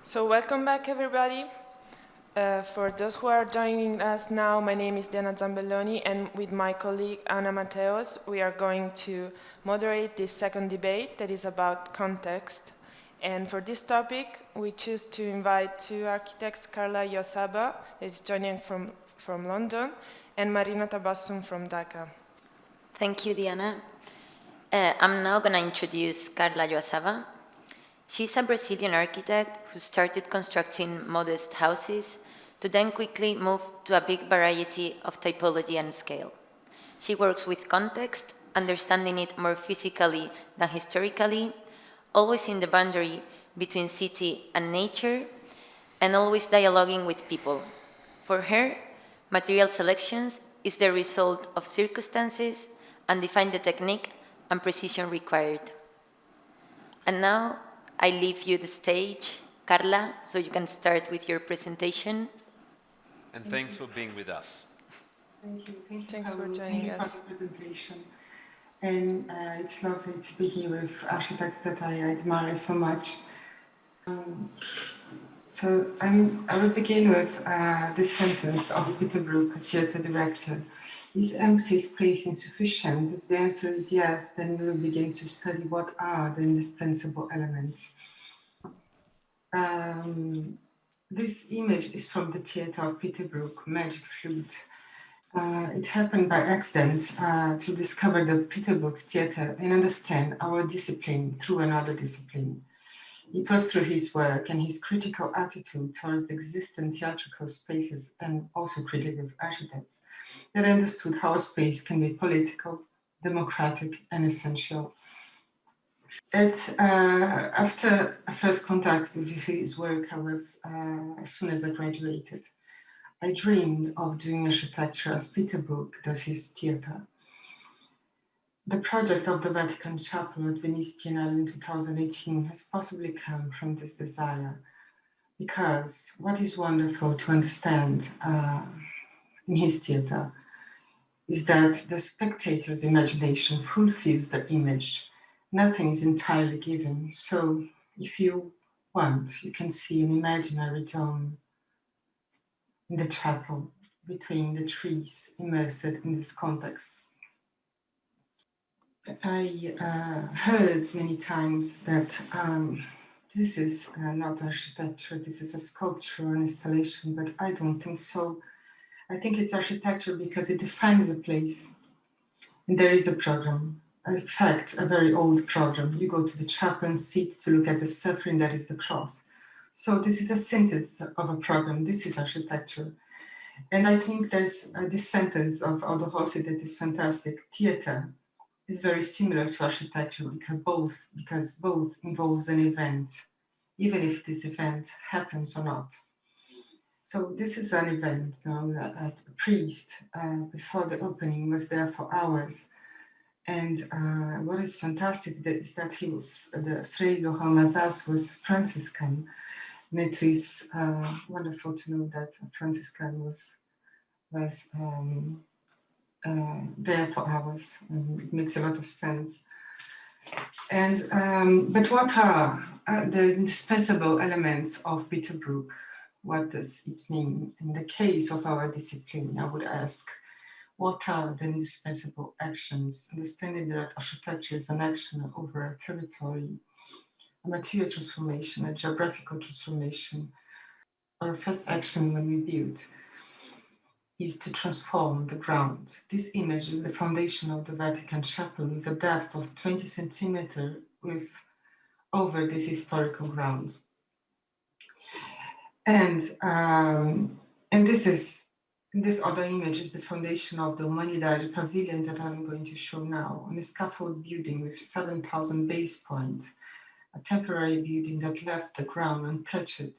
So welcome back, everybody. For those who are joining us now, my name is Diana Zambelloni, and with my colleague Anna Mateos, we are going to moderate this second debate that is about context. And for this topic, we choose to invite two architects, Carla Juaçaba, that is joining from London, and Marina Tabassum from Dhaka. Thank you, Diana. I'm now going to introduce Carla Juaçaba. She's a Brazilian architect who started constructing modest houses to then quickly move to a big variety of typology and scale. She works with context, understanding it more physically than historically, always in the boundary between city and nature, and always dialoguing with people. For her, material selections is the result of circumstances and define the technique and precision required. And now I leave you the stage, Carla, so you can start with your presentation. And thanks for being with us. Thank you. Thanks for joining Thank you us. for the presentation. And it's lovely to be here with architects that I admire so much. So I will begin with this sentence of Peter Brook, a theatre director. Is empty space insufficient? If the answer is yes, then we will begin to study what are the indispensable elements. This image is from the theatre of Peter Brook, Magic Flute. It happened by accident to discover the Peter Brook's theatre and understand our discipline through another discipline. It was through his work and his critical attitude towards the existing theatrical spaces and also critical architects that I understood how space can be political, democratic, and essential. After a first contact with his work, as soon as I graduated, I dreamed of doing architecture as Peter Brook does his theatre. The project of the Vatican Chapel at Venice Biennale in 2018 has possibly come from this desire, because what is wonderful to understand in his theatre is that the spectator's imagination fulfills the image. Nothing is entirely given. So if you want, you can see an imaginary dome in the chapel between the trees immersed in this context. I heard many times that this is not architecture, this is a sculpture or an installation, but I don't think so. I think it's architecture because it defines a place. And there is a program, in fact, a very old program. You go to the chapel and sit to look at the suffering that is the cross. So this is a synthesis of a program. This is architecture. And I think there's this sentence of Aldo Rossi that is fantastic. Theater is very similar to architecture because both involves an event, even if this event happens or not. So this is an event. A priest before the opening was there for hours, and what is fantastic is that the Frei Johann Mazas was Franciscan, and it is wonderful to know that a Franciscan was there for hours, and it makes a lot of sense. And but what are the indispensable elements of Peter Brook? What does it mean? In the case of our discipline, I would ask, what are the indispensable actions? Understanding that architecture is an action over a territory, a material transformation, a geographical transformation. Our first action when we build is to transform the ground. This image is the foundation of the Vatican Chapel with a depth of 20 centimeters over this historical ground. And this other image is the foundation of the Humanidade Pavilion that I'm going to show now, on a scaffold building with 7,000 base points, a temporary building that left the ground untouched,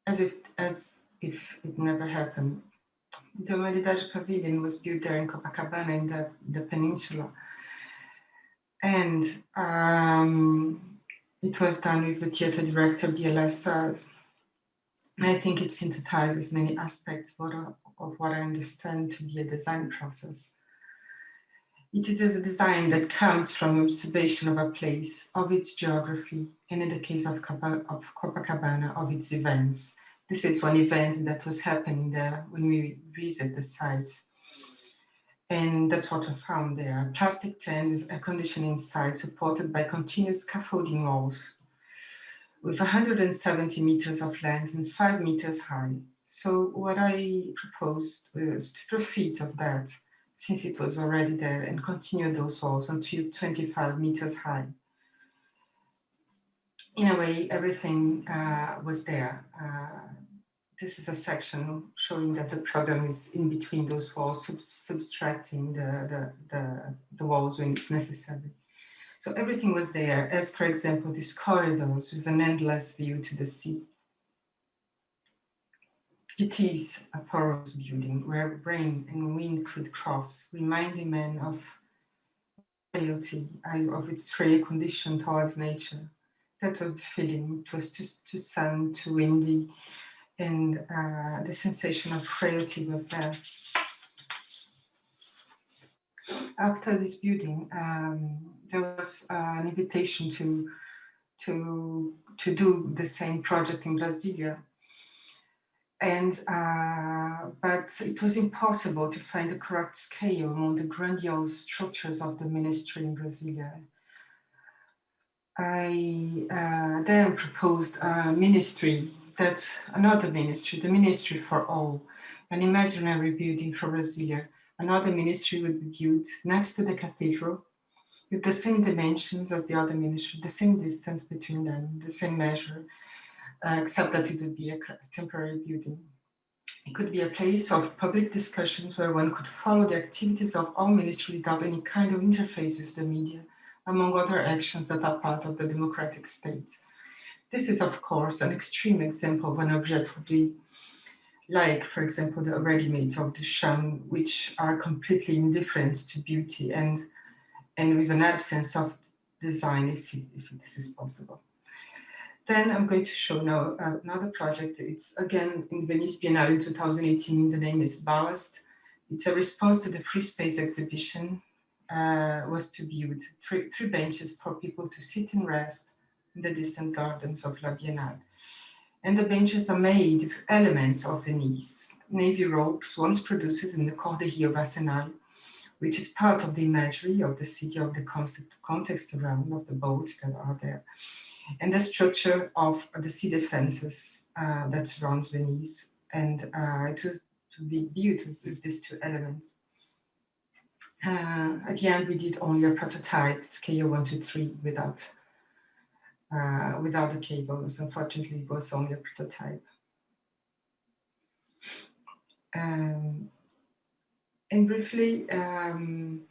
as if it never happened. The Humanidade Pavilion was built there in Copacabana in the peninsula. And it was done with the theater director, Bielsa. I think it synthesizes many aspects of what I understand to be a design process. It is a design that comes from observation of a place, of its geography, and in the case of Copacabana, of its events. This is one event that was happening there when we visit the site. And that's what I found there. A plastic tent with air conditioning inside, supported by continuous scaffolding walls, with 170 meters of length and 5 meters high. So what I proposed was to profit of that, since it was already there, and continue those walls until 25 meters high. In a way, everything was there. This is a section showing that the program is in between those walls, subtracting the walls when it's necessary. So everything was there, as for example, these corridors with an endless view to the sea. It is a porous building where rain and wind could cross, reminding men of frailty, of its frail condition towards nature. That was the feeling. It was too sun, too windy, and the sensation of frailty was there. After this building, there was an invitation to do the same project in Brasilia. And but it was impossible to find the correct scale among the grandiose structures of the ministry in Brasilia. I then proposed a ministry, another ministry, the Ministry for All, an imaginary building for Brasilia. Another ministry would be built next to the cathedral, with the same dimensions as the other ministry, the same distance between them, the same measure, except that it would be a temporary building. It could be a place of public discussions where one could follow the activities of all ministry without any kind of interface with the media, among other actions that are part of the democratic state. This is, of course, an extreme example of an objectively, like, for example, the ready-mades of Duchamp, which are completely indifferent to beauty and with an absence of design, if this is possible. Then I'm going to show now another project. It's again in Venice Biennale in 2018. The name is Ballast. It's a response to the free space exhibition. Was to build three benches for people to sit and rest in the distant gardens of La Biennale. And the benches are made of elements of Venice. Navy ropes, once produced in the Corderie of Arsenal, which is part of the imagery of the city, of the context around, of the boats that are there. And the structure of the sea defenses that surrounds Venice, and to be built with these two elements. At the end, we did only a prototype, scale 1 to 3, without the cables. Unfortunately, it was only a prototype. And briefly, I'm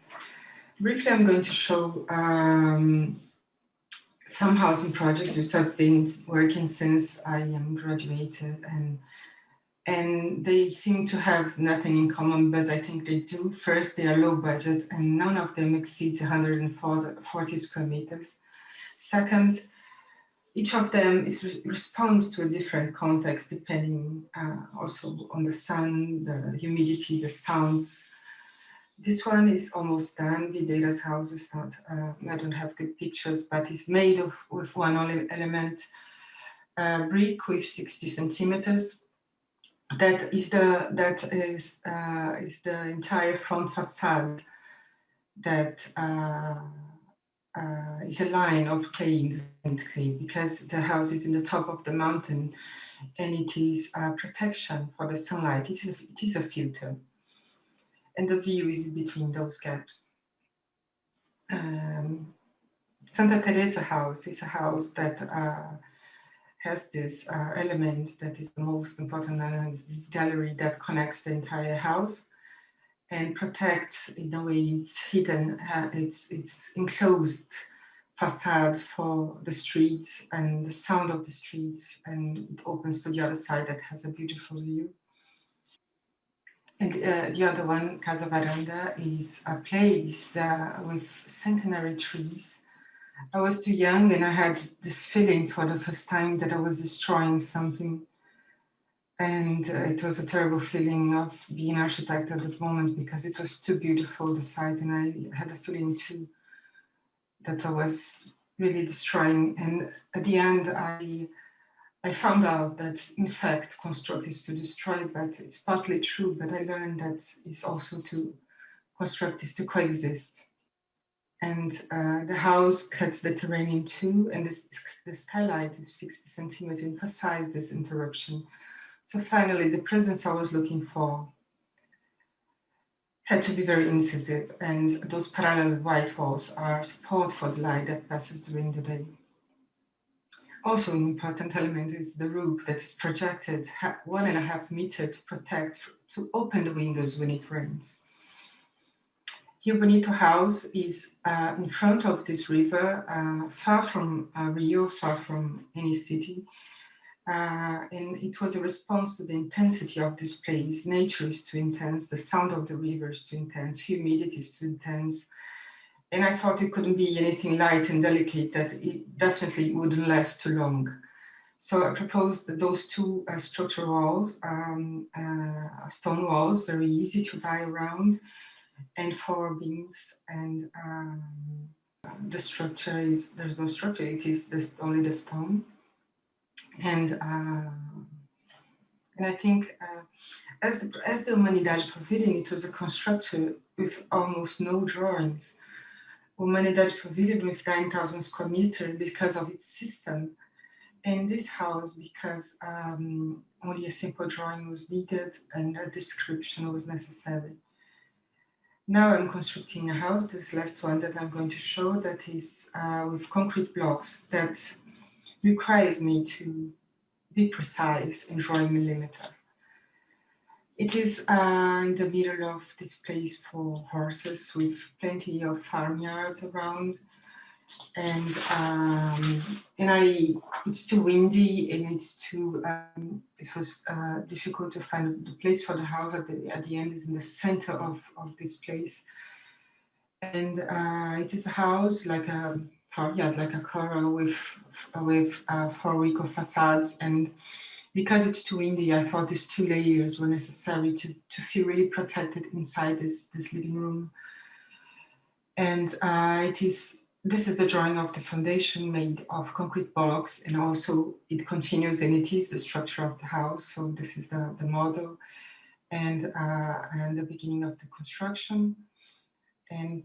going to show some housing projects which I've been working since I am graduated, and they seem to have nothing in common, but I think they do. First, they are low budget, and none of them exceeds 140 square meters. Second, each of them responds to a different context, depending also on the sun, the humidity, the sounds. This one is almost done. Videiras house is not, I don't have good pictures, but it's made with one element, brick with 60 centimeters. That is the entire front facade that is a line of clay in the clay, because the house is in the top of the mountain and it is a protection for the sunlight. It is a filter, and the view is between those gaps. Santa Teresa house is a house that has this element that is the most important element, this gallery that connects the entire house and protects, in a way, it's hidden, it's enclosed facade for the streets and the sound of the streets, and it opens to the other side that has a beautiful view. And the other one, Casa Varanda, is a place with centenary trees. I was too young and I had this feeling for the first time that I was destroying something And it was a terrible feeling of being architect at that moment because it was too beautiful, the site, and I had a feeling too that I was really destroying. And at the end, I found out that in fact construct is to destroy, but it's partly true. But I learned that it's also to construct is to coexist. And the house cuts the terrain in two, and the skylight of 60 centimeters emphasized this interruption. So finally, the presence I was looking for had to be very incisive, and those parallel white walls are support for the light that passes during the day. Also, an important element is the roof that is projected 1.5 meters to open the windows when it rains. Rio Bonito House is in front of this river, far from Rio, far from any city. And it was a response to the intensity of this place. Nature is too intense, the sound of the river is too intense, humidity is too intense. And I thought it couldn't be anything light and delicate, that it definitely wouldn't last too long. So I proposed that those two structural walls, stone walls, very easy to buy around, and 4 beams. And the structure is, there's no structure, it is only the stone. And I think as the Humanidade Pavilion, it was a construction with almost no drawings. Humanidade Pavilion with 9,000 square meters because of its system. And this house, because only a simple drawing was needed and a description was necessary. Now I'm constructing a house, this last one that I'm going to show, that is with concrete blocks that requires me to be precise in drawing millimeter. It is in the middle of this place for horses with plenty of farmyards around. And it's too windy and it was difficult to find the place for the house. At the end is in the center of this place. And it is a house like a farmyard, like a corral with 4 Rico facades. And because it's too windy, I thought these 2 layers were necessary to feel really protected inside this living room. And this is the drawing of the foundation made of concrete blocks, and also it continues, and it is the structure of the house. So this is the model and the beginning of the construction. And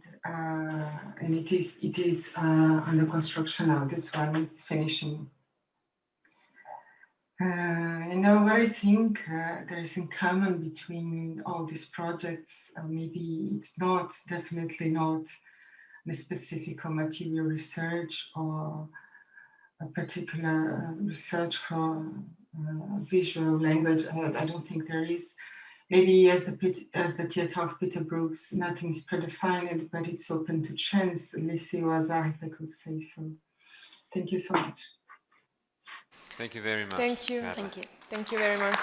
it is under construction now. This one is finishing. What I think there is in common between all these projects, maybe it's definitely not a specific or material research or a particular research for visual language. I don't think there is. Maybe as the theater of Peter Brooks, nothing is predefined, but it's open to chance, laissez au hasard, if I could say so. Thank you so much. Thank you very much. Thank you. Carla. Thank you. Thank you very much.